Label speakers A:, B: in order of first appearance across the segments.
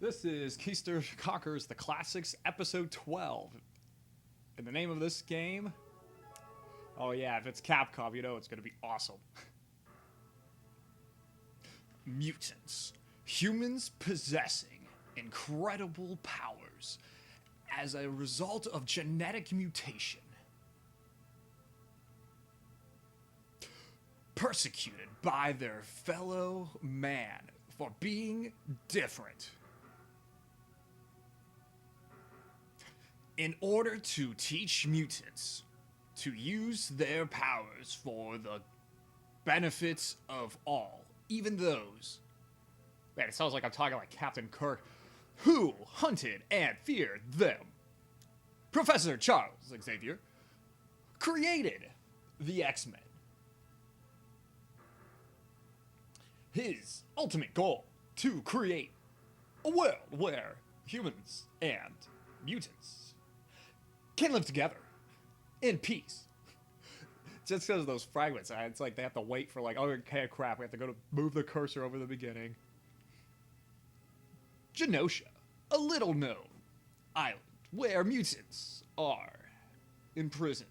A: This is Keister Conquers the Classics, Episode 12. And the name of this game? Oh yeah, if it's Capcom, you know it's gonna be awesome. Mutants. Humans possessing incredible powers as a result of genetic mutation. Persecuted by their fellow man for being different. In order to teach mutants to use their powers for the benefits of all, even those, man, it sounds like I'm talking like Captain Kirk, who hunted and feared them. Professor Charles Xavier created the X-Men. His ultimate goal, to create a world where humans and mutants can live together in peace. Just because of those fragments, it's like they have to wait for like, oh, okay, crap, we have to go to move the cursor over the beginning. Genosha, a little known island where mutants are imprisoned,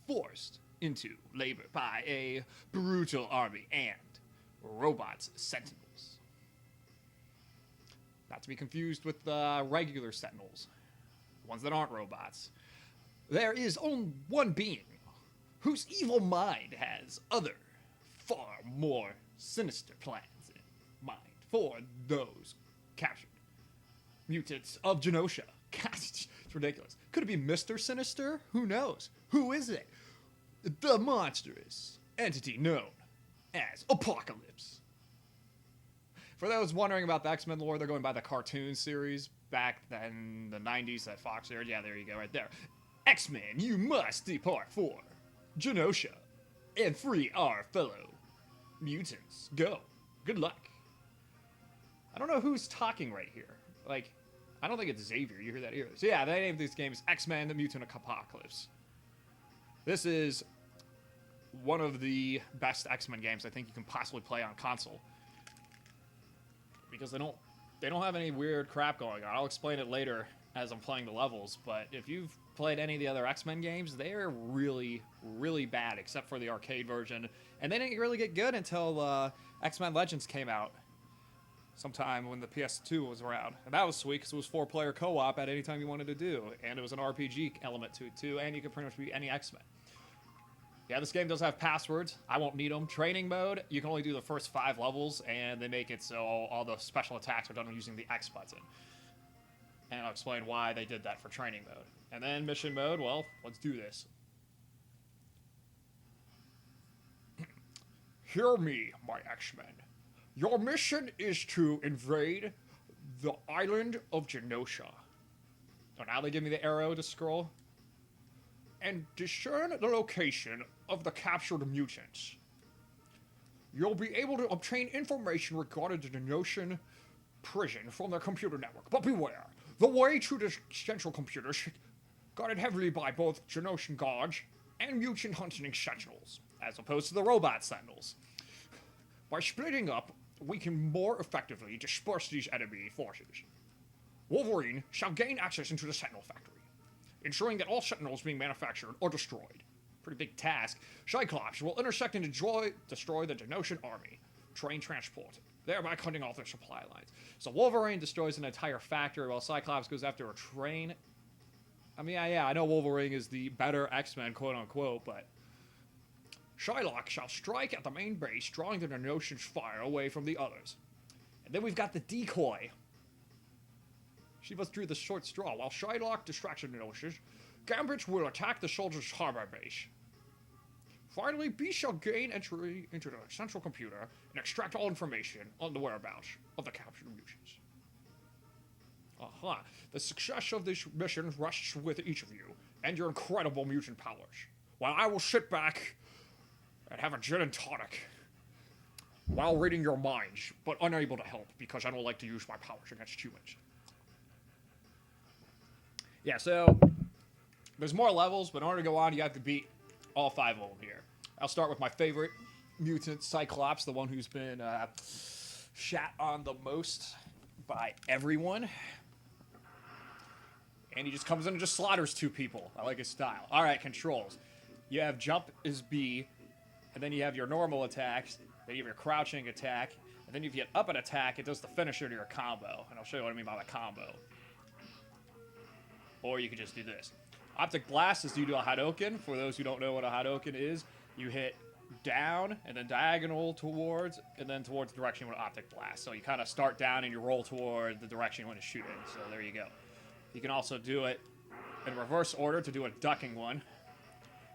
A: forced into labor by a brutal army and robots sentinels. Not to be confused with regular sentinels, ones that aren't robots. There is only one being whose evil mind has other, far more sinister plans in mind for those captured mutants of Genosha. Gosh, it's ridiculous. Could it be Mr. Sinister? Who knows? Who is it? The monstrous entity known as Apocalypse. For those wondering about the X-Men lore, they're going by the cartoon series back then, the 90s that Fox aired. Yeah, there you go, right there. X-Men, you must depart for Genosha and free our fellow mutants. Go. Good luck. I don't know who's talking right here. Like, I don't think it's Xavier. You hear that here. So yeah, the name of this game is X-Men, the Mutant Apocalypse. This is one of the best X-Men games I think you can possibly play on console. Because they don't have any weird crap going on. I'll explain it later as I'm playing the levels, but if you've played any of the other X-Men games, they're really, really bad, except for the arcade version. And they didn't really get good until X-Men Legends came out sometime when the PS2 was around. And that was sweet, because it was 4-player co-op at any time you wanted to do. And it was an RPG element to it, too, and you could pretty much be any X-Men. Yeah, this game does have passwords. I won't need them. Training mode, you can only do the first 5 levels, and they make it so all the special attacks are done using the X button. And I'll explain why they did that for training mode. And then mission mode, well, let's do this. Hear me, my X-Men. Your mission is to invade the island of Genosha. So now they give me the arrow to scroll. And discern the location of the captured mutants. You'll be able to obtain information regarding the Genoshan prison from their computer network. But beware, the way to the central computer is guarded heavily by both Genoshan guards and mutant hunting sentinels, as opposed to the robot sentinels. By splitting up, we can more effectively disperse these enemy forces. Wolverine shall gain access into the Sentinel factory, ensuring that all Sentinels being manufactured are destroyed. Pretty big task. Cyclops will intersect and destroy the Genoshan army, train transport, thereby cutting off their supply lines. So Wolverine destroys an entire factory while Cyclops goes after a train. I mean, yeah, I know Wolverine is the better X-Men, quote-unquote, but Shylock shall strike at the main base, drawing the Genoshan's fire away from the others. And then we've got the decoy. She must drew the short straw. While Shylock distracts the Genoshan, Gambit will attack the soldiers' harbor base. Finally, B shall gain entry into the central computer and extract all information on the whereabouts of the captured mutants. The success of this mission rests with each of you and your incredible mutant powers, while I will sit back and have a gin and tonic while reading your minds, but unable to help because I don't like to use my powers against humans. Yeah, so there's more levels, but in order to go on, you have to beat all 5 of them here. I'll start with my favorite mutant, Cyclops, the one who's been shat on the most by everyone. And he just comes in and just slaughters 2 people. I like his style. Alright, controls. You have jump is B, and then you have your normal attacks, then you have your crouching attack, and then if you get up an attack, it does the finisher to your combo. And I'll show you what I mean by the combo. Or you could just do this. Optic Blast is due to a Hadouken. For those who don't know what a Hadouken is, you hit down, and then diagonal towards, and then towards the direction you want to Optic Blast. So you kind of start down and you roll toward the direction you want to shoot in. So there you go. You can also do it in reverse order to do a ducking one.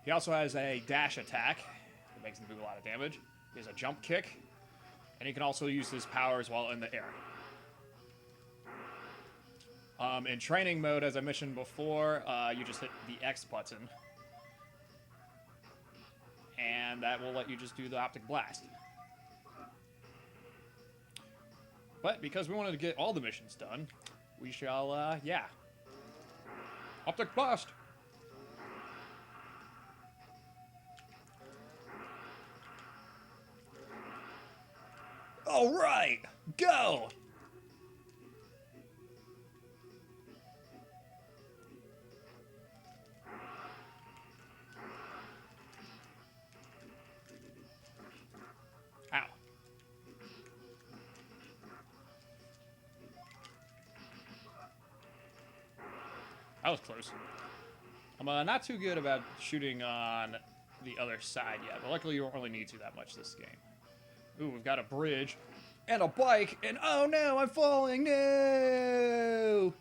A: He also has a dash attack that makes him do a lot of damage. He has a jump kick, and he can also use his powers while in the air. In training mode, as I mentioned before, you just hit the X button, and that will let you just do the Optic Blast. But because we wanted to get all the missions done, we shall, yeah. Optic Blast! Alright! Go! Ow. That was close. I'm not too good about shooting on the other side yet, but luckily you don't really need to that much this game. Ooh, we've got a bridge and a bike, and oh no, I'm falling, no!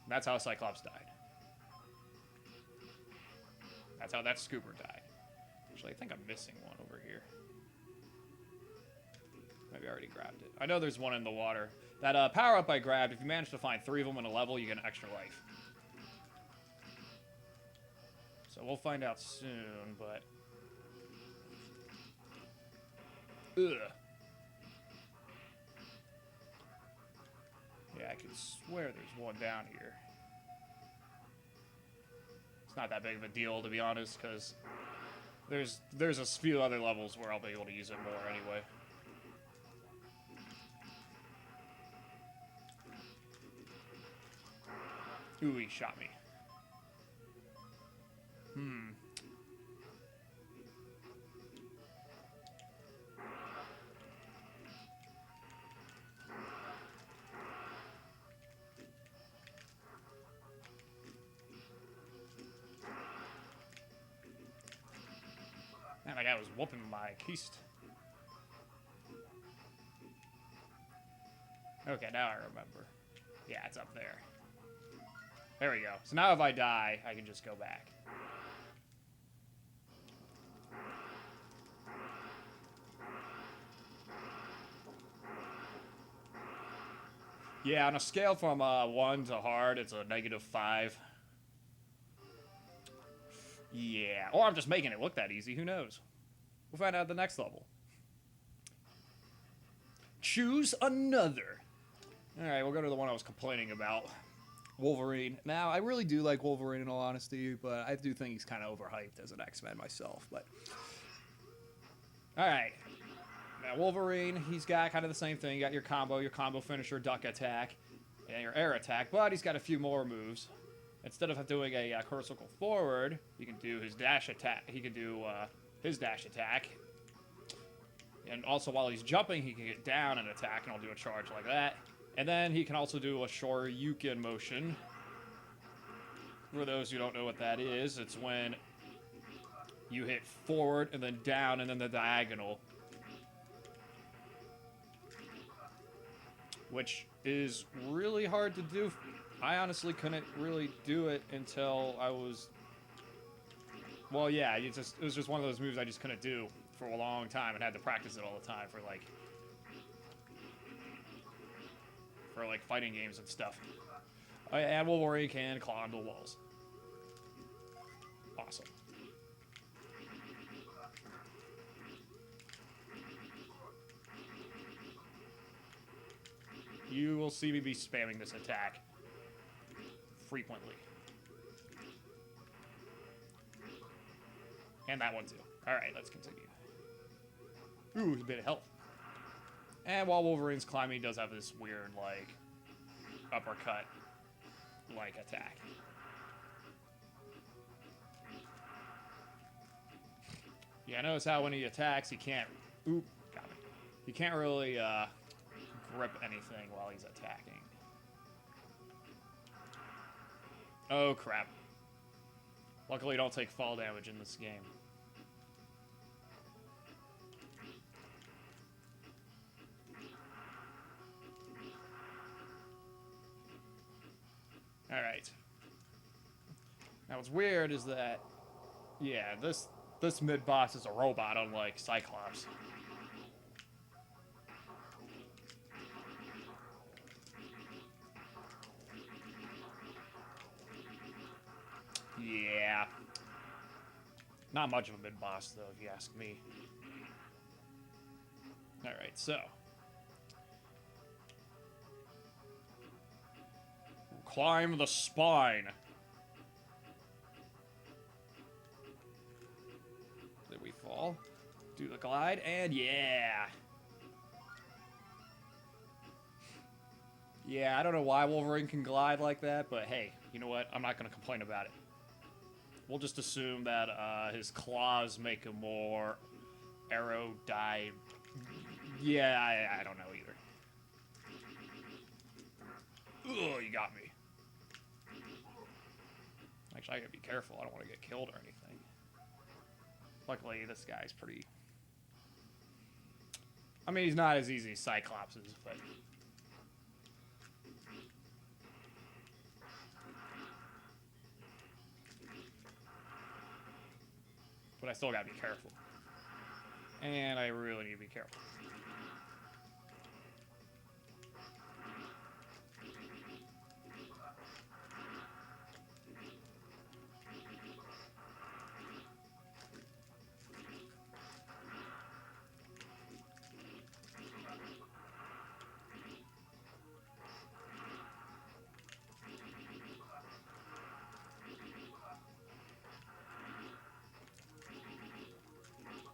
A: That's how Cyclops died. That's how that Scooper died. Actually, I think I'm missing one over here. Maybe I already grabbed it. I know there's one in the water. That power-up I grabbed, if you manage to find 3 of them in a level, you get an extra life. So we'll find out soon, but... Ugh. Yeah, I could swear there's one down here. It's not that big of a deal, to be honest, because there's a few other levels where I'll be able to use it more anyway. Ooh, he shot me. Man, that guy was whooping my Keister. Okay, now I remember. Yeah, it's up there. There we go. So now if I die, I can just go back. Yeah, on a scale from 1 to hard, it's a -5. Yeah, or I'm just making it look that easy. Who knows? We'll find out at the next level. Choose another. All right, we'll go to the one I was complaining about. Wolverine. Now, I really do like Wolverine in all honesty, but I do think he's kind of overhyped as an X-Men myself. But all right. Now, Wolverine, he's got kind of the same thing. You got your combo finisher, duck attack, and your air attack, but he's got a few more moves. Instead of doing a circle forward, you can do his dash attack. He can do his dash attack. And also, while he's jumping, he can get down and attack, and I'll do a charge like that. And then he can also do a Shoryuken motion. For those who don't know what that is, it's when you hit forward and then down and then the diagonal. Which is really hard to do. I honestly couldn't really do it until I was... Well, yeah, it was just one of those moves I just couldn't do for a long time and had to practice it all the time for fighting games and stuff. And Wolverine can claw into walls. Awesome. You will see me be spamming this attack frequently. And that one too. Alright, let's continue. Ooh, a bit of health. And while Wolverine's climbing, he does have this weird, like, uppercut, like, attack. Yeah, notice how when he attacks, he can't... Oop, got me. He can't really, grip anything while he's attacking. Oh, crap. Luckily, you don't take fall damage in this game. Alright. Now, what's weird is that... Yeah, this mid-boss is a robot, unlike Cyclops. Yeah. Not much of a mid-boss, though, if you ask me. Alright, so. Climb the spine. Did we fall? Do the glide, and yeah. Yeah, I don't know why Wolverine can glide like that, but hey, you know what? I'm not going to complain about it. We'll just assume that his claws make him more aerodynamic. Yeah, I don't know either. Ugh, you got me. Actually, I gotta be careful. I don't want to get killed or anything. Luckily, this guy's pretty... I mean, he's not as easy as Cyclops is, but... But I still gotta be careful. And I really need to be careful.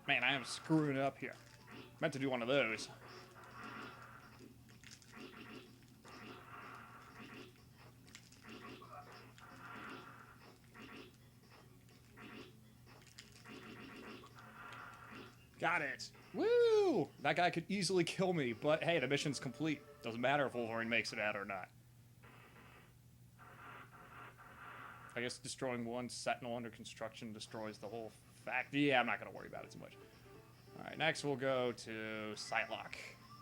A: Man, I am screwing it up here. Meant to do one of those. Got it. Woo! That guy could easily kill me, but hey, the mission's complete. Doesn't matter if Wolverine makes it out or not. I guess destroying one sentinel under construction destroys the whole fact. Yeah, I'm not going to worry about it too much. Alright, next we'll go to Psylocke.